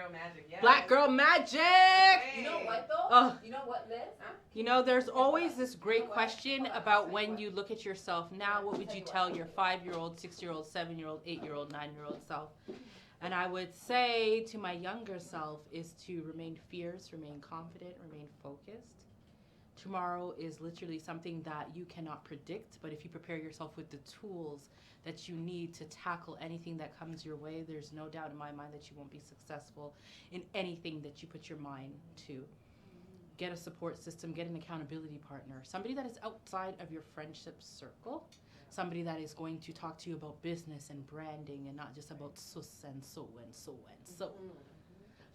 girl magic. Yeah. Black girl magic. Hey. You know what though? You know what, Liz? Huh? You know, there's always this great question about when you look at yourself now, what would you tell your 5-year-old, 6-year-old, 7-year-old, 8-year-old, 9-year-old self? And I would say to my younger self is to remain fierce, remain confident, remain focused. Tomorrow is literally something that you cannot predict, but if you prepare yourself with the tools that you need to tackle anything that comes your way, there's no doubt in my mind that you won't be successful in anything that you put your mind to. Get a support system, get an accountability partner, somebody that is outside of your friendship circle, somebody that is going to talk to you about business and branding and not just about sus and so and so and so.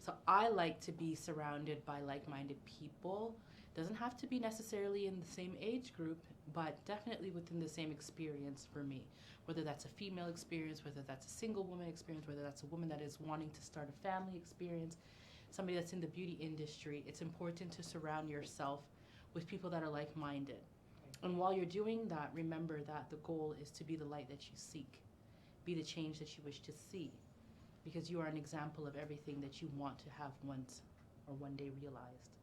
So I like to be surrounded by like-minded people. Doesn't have to be necessarily in the same age group, but definitely within the same experience for me. Whether that's a female experience, whether that's a single woman experience, whether that's a woman that is wanting to start a family experience, somebody that's in the beauty industry, it's important to surround yourself with people that are like-minded. And while you're doing that, remember that the goal is to be the light that you seek, be the change that you wish to see, because you are an example of everything that you want to have once or one day realized.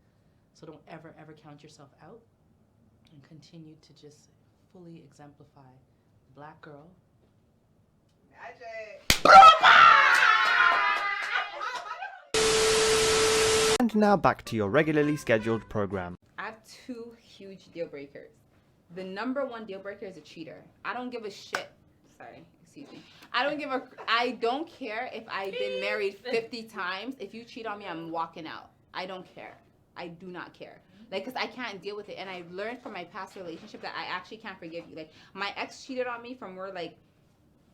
So don't ever, ever count yourself out, and continue to just fully exemplify the black girl. Magic. And now back to your regularly scheduled program. I have 2 huge deal breakers. The number 1 deal breaker is a cheater. I don't give a shit. Sorry, excuse me. I don't care if I've been married 50 times. If you cheat on me, I'm walking out. I don't care. I do not care. Like, because I can't deal with it. And I learned from my past relationship that I actually can't forgive you. Like, my ex cheated on me from where, like,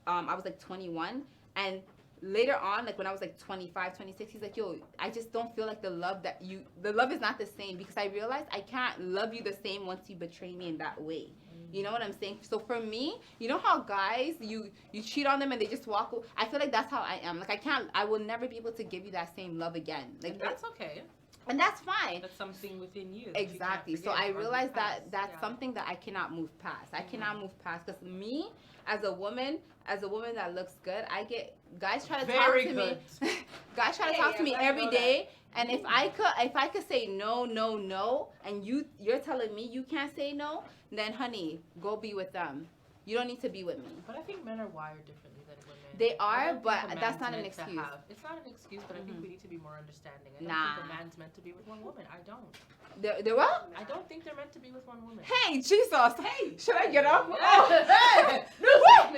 I was, like, 21. And later on, like, when I was, like, 25, 26, he's like, yo, I just don't feel like the love is not the same. Because I realized I can't love you the same once you betray me in that way. You know what I'm saying? So for me, you know how guys, you cheat on them and they just walk away? I feel like that's how I am. Like, I will never be able to give you that same love again. Like, That's okay. And that's fine. That's something within you. Exactly. So I realized that that's something that I cannot move past. I cannot move past, because me, as a woman that looks good, I get guys try to talk to me. Guys try to talk to me every day, and if I could say no, and you're telling me you can't say no, then honey, go be with them. You don't need to be with me. But I think men are wired differently than women. They are, but that's not an excuse. It's not an excuse, but I think we need to be more understanding. I don't think a man's meant to be with one woman. I don't. They're what? I don't think they're meant to be with one woman. Hey, Jesus. Hey. Should I get up? Hey. Vanessa.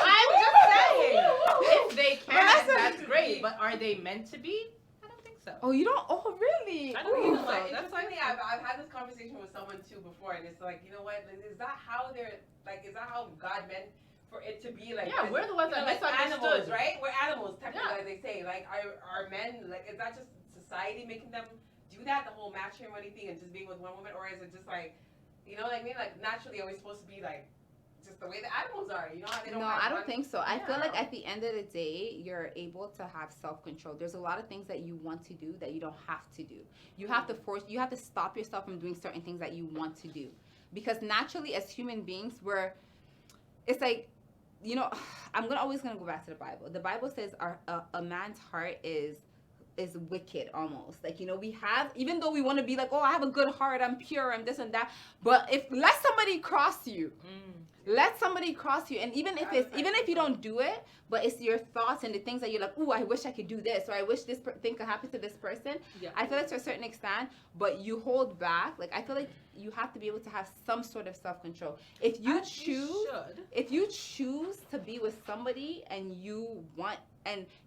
I'm just saying. If they can, that's great. But are they meant to be? I don't think so. Oh, you don't? Oh, really? I don't think so. That's like, I've had this conversation with someone too before, and it's like, you know what? Is that how God meant for it to be? Like, yeah, we're the ones that like animals, misunderstood. right? We're animals, technically, as they say. Like, are men, like, is that just society making them do that, the whole matrimony thing and just being with one woman? Or is it just like, you know what I mean? Like, naturally, are we supposed to be like, just the way the animals are, you know how they don't I don't think so. I feel like at the end of the day, you're able to have self-control. There's a lot of things that you want to do that you don't have to do. You have to stop yourself from doing certain things that you want to do. Because naturally, as human beings, it's like, you know, I'm always gonna go back to the Bible. The Bible says a man's heart is wicked almost. Like, you know, we have, even though we want to be like, oh, I have a good heart, I'm pure, I'm this and that, but let somebody cross you. Let somebody cross you. And even if you don't do it, but it's your thoughts and the things that you're like, ooh, I wish I could do this, or I wish this thing could happen to this person. Yeah. I feel like to a certain extent, but you hold back. Like, I feel like you have to be able to have some sort of self-control. If you choose to be with somebody and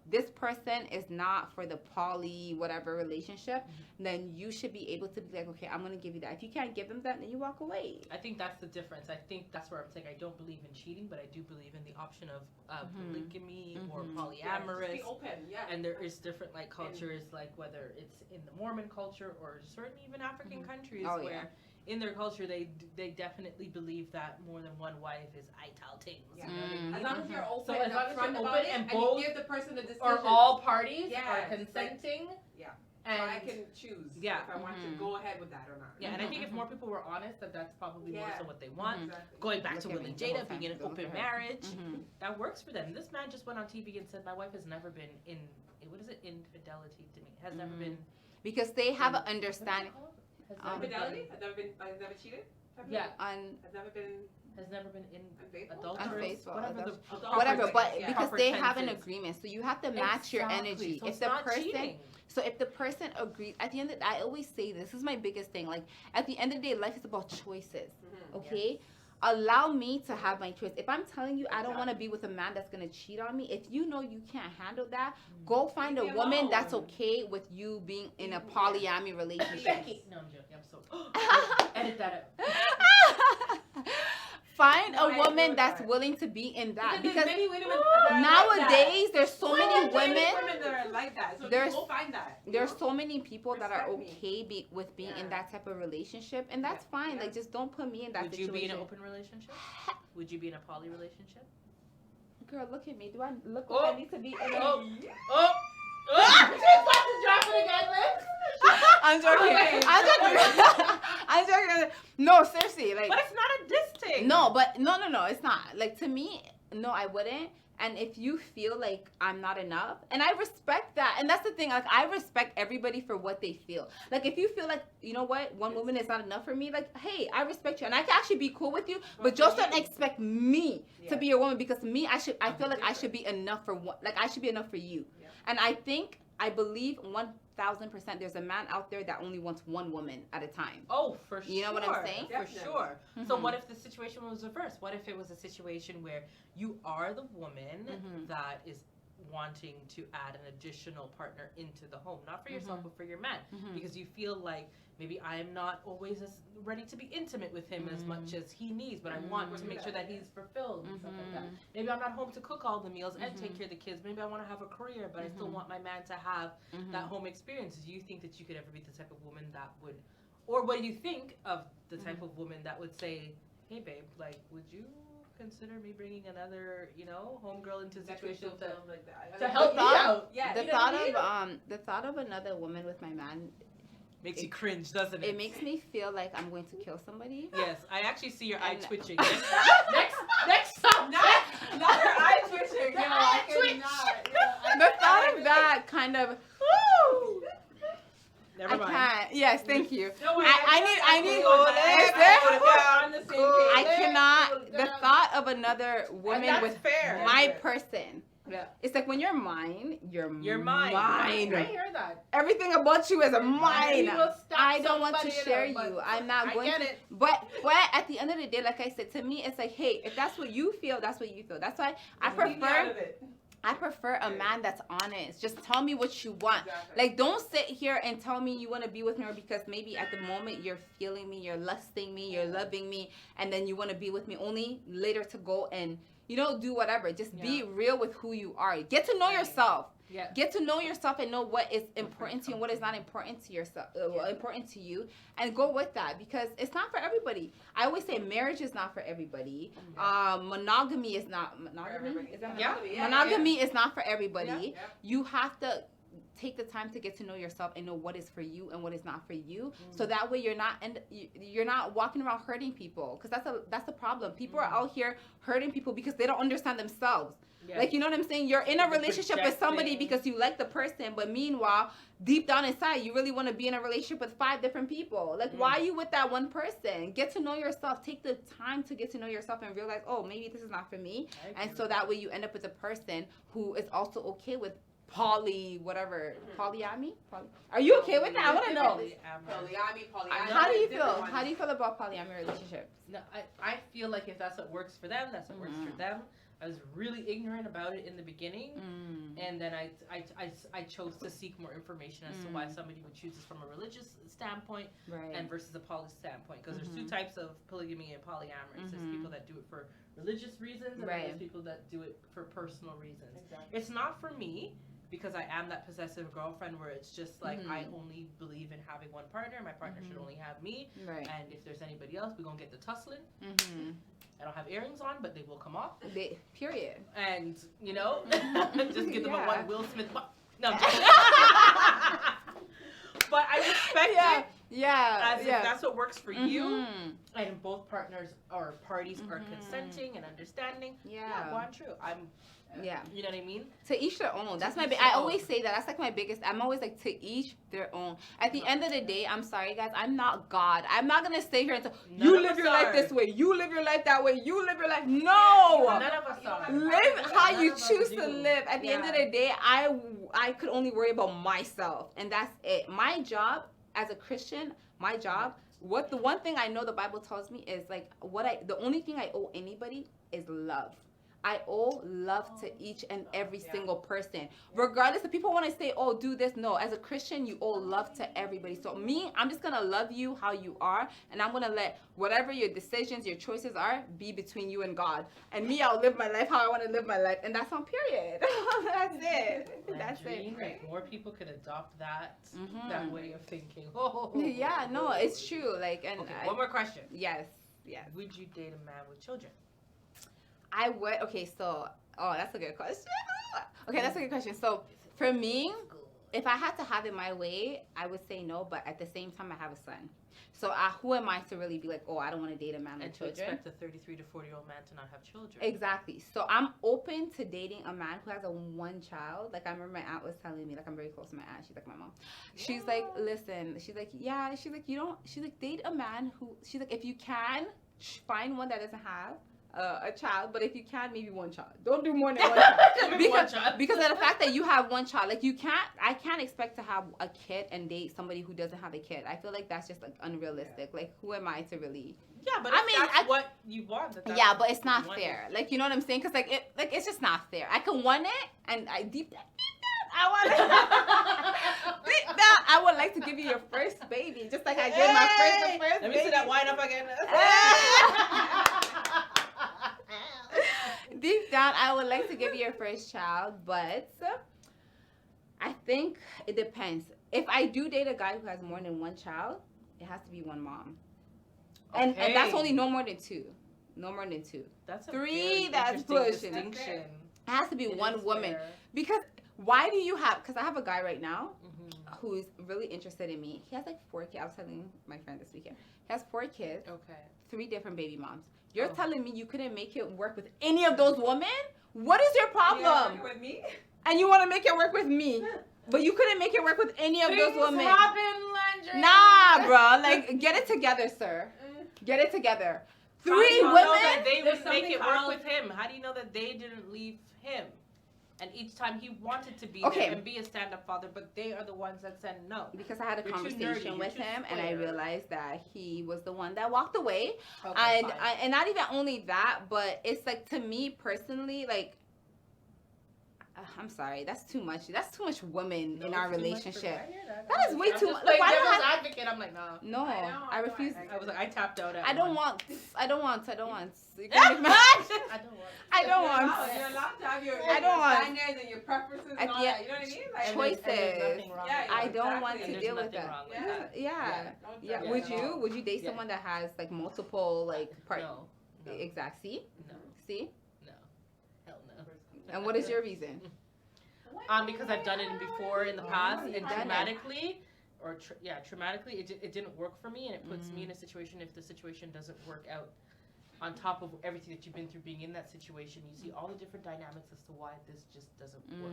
this person is not for the poly whatever relationship, then you should be able to be like, okay, I'm going to give you that. If you can't give them that, then you walk away. I think that's the difference. I think that's where I'm saying I don't believe in cheating, but I do believe in the option of polygamy or polyamorous. Be open, And there is different like cultures, like whether it's in the Mormon culture or certain even African countries where in their culture they definitely believe that more than one wife is ital things. Yeah. You know what I mean? As long as you're open, so as long as you're open and both, you give the person the decision, or all parties are consenting. And so I can choose if I want to go ahead with that or not. Yeah, and I think if more people were honest, that's probably more so what they want. Exactly. Going back to Will and Jada, being in an open marriage, Mm-hmm. that works for them. This man just went on TV and said, my wife has never been in, what is it, infidelity to me. Has never been. Because they have an understanding. Infidelity? Has never cheated? Yeah. Has never been in unfaithful? Unfaithful. Whatever, but yeah. because Proper they have an tenses. agreement, so you have to match your energy. So if it's the not person, cheating. so if the person agrees, at the end of the day, I always say this is my biggest thing. Like at the end of the day, life is about choices. Okay. Allow me to have my choice. If I'm telling you I don't want to be with a man that's going to cheat on me, if you know you can't handle that, go find a woman that's okay with you being in a polyamory relationship. No, I'm joking. I'm so. Edit that out. Find a woman that's willing to be in that, because many women nowadays there's so many women that are like that. So there's go find that. there's so many people that are Respect okay with being in that type of relationship, and that's fine. Like just don't put me in that Would situation. you be in an open relationship? Would you be in a poly relationship? Girl, look at me. Do I look like I need to be in a I'm joking. I'm joking. No, seriously, like. But it's not a diss thing. No, but no, it's not. Like to me, no, I wouldn't. And if you feel like I'm not enough, and I respect that, and that's the thing, like I respect everybody for what they feel. Like if you feel like, you know what, one woman is not enough for me, like, hey, I respect you, and I can actually be cool with you, but just don't expect me to be your woman, because me, I feel like I should be enough for one, like I should be enough for you. Yeah. And I believe 1,000% there's a man out there that only wants one woman at a time. Oh, for sure. You know what I'm saying? For sure. Mm-hmm. So what if the situation was reversed? What if it was a situation where you are the woman that is wanting to add an additional partner into the home, not for yourself, but for your man, because you feel like maybe I'm not always as ready to be intimate with him as much as he needs, but I want to make sure that he's fulfilled and stuff like that. Maybe I'm not home to cook all the meals and take care of the kids. Maybe I want to have a career, but I still want my man to have that home experience. Do you think that you could ever be the type of woman that would, or what do you think of the type of woman that would say, hey babe, like, would you consider me bringing another, homegirl into a situation to help me out? Yeah, the thought of another woman with my man makes you cringe, doesn't it? It makes me feel like I'm going to kill somebody. Yes, I actually see your eye twitching. Next stop. Not her eye twitching. The eye twitch. The thought of that kind of. Woo! Never mind. I can't. Yes, thank you. No, I need. I cannot. The thought of another woman with my person. Yeah. It's like when you're mine, you're mine. I hear that. Everything about you is mine. I don't want to share you. I'm not going to. But at the end of the day, like I said, to me, it's like, hey, if that's what you feel, that's what you feel. That's why I prefer a man that's honest. Just tell me what you want. Exactly. Like, don't sit here and tell me you want to be with me because maybe at the moment you're feeling me, you're lusting me, you're loving me, and then you want to be with me only later to go and, do whatever. Just be real with who you are. Get to know yourself. Yeah. Get to know yourself and know what is important to you and what is not important to yourself, important to you, and go with that, because it's not for everybody. I always say marriage is not for everybody. Monogamy is not monogamy. Is that monogamy? Monogamy is not for everybody. Yeah. You have to take the time to get to know yourself and know what is for you and what is not for you, so that way you're not walking around hurting people, because that's the problem. People are out here hurting people because they don't understand themselves. Yes. Like, you know what I'm saying? You're in a relationship with somebody because you like the person, but meanwhile, deep down inside, you really want to be in a relationship with 5 different people. Like, why are you with that one person? Get to know yourself. Take the time to get to know yourself and realize, oh, maybe this is not for me. And so that way you end up with a person who is also okay with polyamory? Are you okay with that? I want to know. Polyamory. How do you feel? How do you feel about polyamory relationships? No, I feel like if that's what works for them, that's what works for them. I was really ignorant about it in the beginning, and then I chose to seek more information as to why somebody would choose this from a religious standpoint and versus a poly standpoint, because there's 2 types of polygamy and polyamory. There's people that do it for religious reasons, and there's people that do it for personal reasons. Exactly. It's not for me, because I am that possessive girlfriend where it's just like I only believe in having one partner. My partner should only have me, and if there's anybody else, we're gonna get the tussling. I don't have earrings on, but they will come off. Period. And, just give them a one Will Smith. No, But I respect it. Yeah. As if that's what works for you. Mhm. And both partners or parties are consenting and understanding. Yeah. Go on, true. Yeah. You know what I mean? To each their own. That's To my. each I their always own. say that. That's like my biggest. I'm always like, to each their own. At the end of the day, I'm sorry, guys. I'm not God. I'm not gonna stay here and say, None you of live us your life are. this way. You live your life that way. You live your life. No. None of us are. Live how None you of us choose do. to live. At the end of the day, I could only worry about myself, and that's it. My job as a Christian, my job. The one thing I know the Bible tells me is like the only thing I owe anybody is love. I owe love to each and every single person. Regardless if people want to say, oh, do this. No, as a Christian, you owe love to everybody. So me, I'm just going to love you how you are. And I'm going to let whatever your decisions, your choices are, be between you and God. And me, I'll live my life how I want to live my life. And that's on period. That's it. That's it. Like, more people could adopt that way of thinking. Yeah, no, it's true. Like, and Okay, one more question. Yes. Would you date a man with children? I would. Okay, so that's a good question. Okay, that's a good question. So for me, if I had to have it my way, I would say no. But at the same time, I have a son. So who am I to really be like, oh, I don't want to date a man And with to children? expect a 33 to 40-year-old man to not have children. Exactly. So I'm open to dating a man who has one child. Like I remember my aunt was telling me, like I'm very close to my aunt. She's like my mom. She's like, listen. She's like, yeah. She's like, you don't. She's like, date a man who. She's like, if you can, find one that doesn't have a child, but if you can, maybe one child. Don't do more than one child. Because of the fact that you have one child, like I can't expect to have a kid and date somebody who doesn't have a kid. I feel like that's just like unrealistic. Like who am I to really? Yeah, but that's what you want. Yeah, but it's not fair. Like you know what I'm saying? Because it's just not fair. I can want it, and deep down, I want it. Deep down, I would like to give you your first baby, just like I did my first baby. Let me see that wind up again. Deep down, I would like to give you your first child, but I think it depends. If I do date a guy who has more than one child, it has to be one mom. And that's only no more than two. No more than two. That's a three. very That's interesting pushing. distinction. It has to be one is woman. fair. Because why do you have? Because I have a guy right now who's really interested in me. He has like 4 kids. I was telling my friend this weekend. He has 4 kids. Okay. 3 different baby moms. You're telling me you couldn't make it work with any of those women? What is your problem? Yeah, with me? And you want to make it work with me, but you couldn't make it work with any of those women. Landrine. Nah, bro. Like, get it together, sir. Get it together. 3 How do you women. know that they There's would make it something work called- with him? How do you know that they didn't leave him? And each time he wanted to be Okay. there and be a stand-up father, but they are the ones that said no. Because I had a You're too conversation nerdy, with you're too him, and I square. realized that he was the one that walked away. Okay, And fine. and not even only that, but it's like, to me personally, like, I'm sorry, that's too much. That's too much women No, in our it's too much relationship. for- I hear that. That is way I'm too just much. playing Like, why don't devil's I- advocate. I'm like, nah. No, I know, I refuse. I was like, I tapped out at I don't one. want. I don't want. You I can make my- don't want. I don't You're want. allowed- You're allowed to have your I don't want- standards and your preferences At and all the that. You know what I mean? Like, And Choices. there's nothing wrong Yeah, with I that. don't want to And there's deal with nothing that. wrong with Yeah. that. Yeah. Don't Yeah. judge Would at you? all. Would you date Yeah. someone that has like multiple like part? No. No. Exact. See. No. See. No. Hell no. And what is your reason? Because I've done it before in the past, and you've done it. traumatically, traumatically, it didn't work for me, and it puts me in a situation. If the situation doesn't work out, on top of everything that you've been through, being in that situation, you see all the different dynamics as to why this just doesn't work.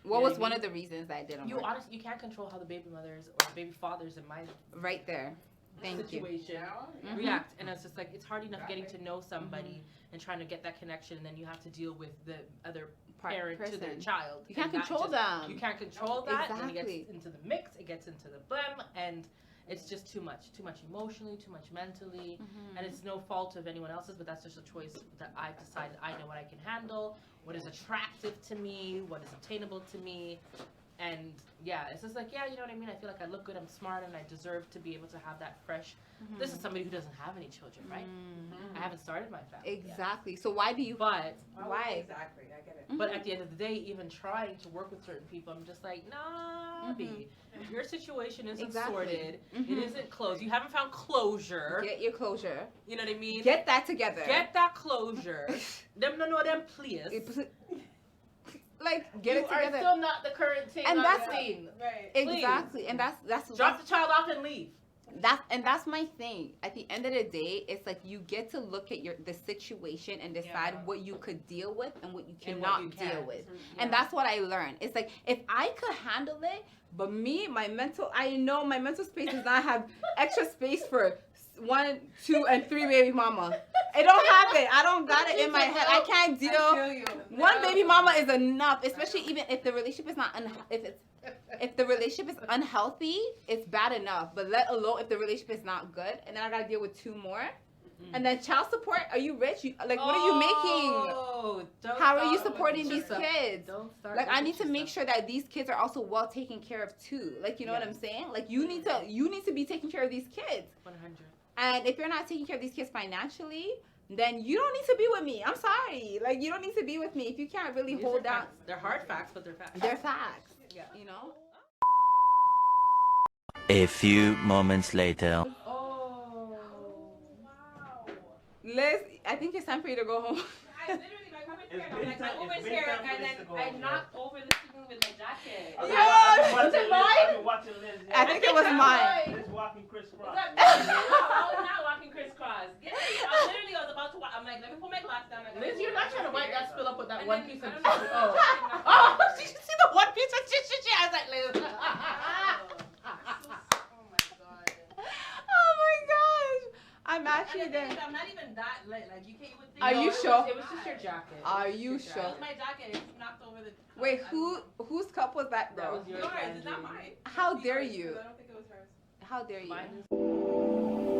What know was what I one mean? of the reasons that it didn't You work? honestly, you can't control how the baby mothers or the baby fathers in my Right there. Thank you. situation Mhm. react, and it's just like it's hard enough getting to know somebody and trying to get that connection, and then you have to deal with the other parent to their person. child. You can't and that control just- them. You can't control that. And it Exactly. gets into the mix. It gets into the blem, and it's just too much emotionally, too much mentally, and it's no fault of anyone else's. But that's just a choice that I've decided. I know what I can handle, what is attractive to me, what is obtainable to me. And yeah, it's just like, yeah, you know what I mean? I feel like I look good, I'm smart, and I deserve to be able to have that fresh. This is somebody who doesn't have any children, right? I haven't started my family yet. Exactly. So why do you? But Why? Exactly. I get it. but at the end of the day, even trying to work with certain people, I'm just like, nah, B, your situation isn't Exactly. sorted. Mhm. It isn't closed. You haven't found closure. Get your closure. You know what I mean? Get that together. Get that closure. Them no know them please. like get You it are together. still not the current thing And on that's- the scene. Right. Exactly, and that's Drop the child off and leave. that's my thing. At the end of the day, it's like you get to look at the situation and decide Yeah. what you could deal with and what you And cannot what you deal can. with. Yeah. And that's what I learned. It's like if I could handle it, but I know my mental space does not have extra space for 1, 2, and 3 baby mama. I don't have it. I don't got it in my head. I can't I deal. feel you. One baby mama is enough, especially even if the relationship is not if the relationship is unhealthy, it's bad enough. But let alone if the relationship is not good, and then I gotta deal with 2 more, and then child support. Are you rich? What are you making? How are you supporting these kids? Don't start. Like I need to make sure that these kids are also well taken care of too. Like you know what I'm saying? Like you need to be taking care of these kids. 100. And if you're not taking care of these kids financially, then you don't need to be with me. I'm sorry. Like you don't need to be with me if you can't really These hold are down. facts. They're hard facts, but they're facts. They're facts. Yeah. You know. A few moments later. Oh, wow. Liz, I think it's time for you to go home. I literally, my woman's here, and I'm like, my woman's here, and then I knocked over the ceiling with my jacket. Was it mine? I think it was mine. It's walking crisscross. I was not walking crisscross. Get it? I was about to walk. I'm like, let me put my glass down. Liz, you're not trying to wipe that spill up with that And one then- piece of I don't know. Oh, did you see the one piece of shit? I was like, Liz. Oh my god. Oh my gosh. I'm And actually the thing there. is, I'm not even that lit. Like you can't. You would think. Are oh, you it was- sure? It was just your jacket. Are It was you your sure? It jacket. was my jacket. It just knocked over the. Wait, whose cup was that That though? was yours. Yours. It's not mine. How dare Yours, you? 'cause I don't think it was hers. How dare you? Mine is-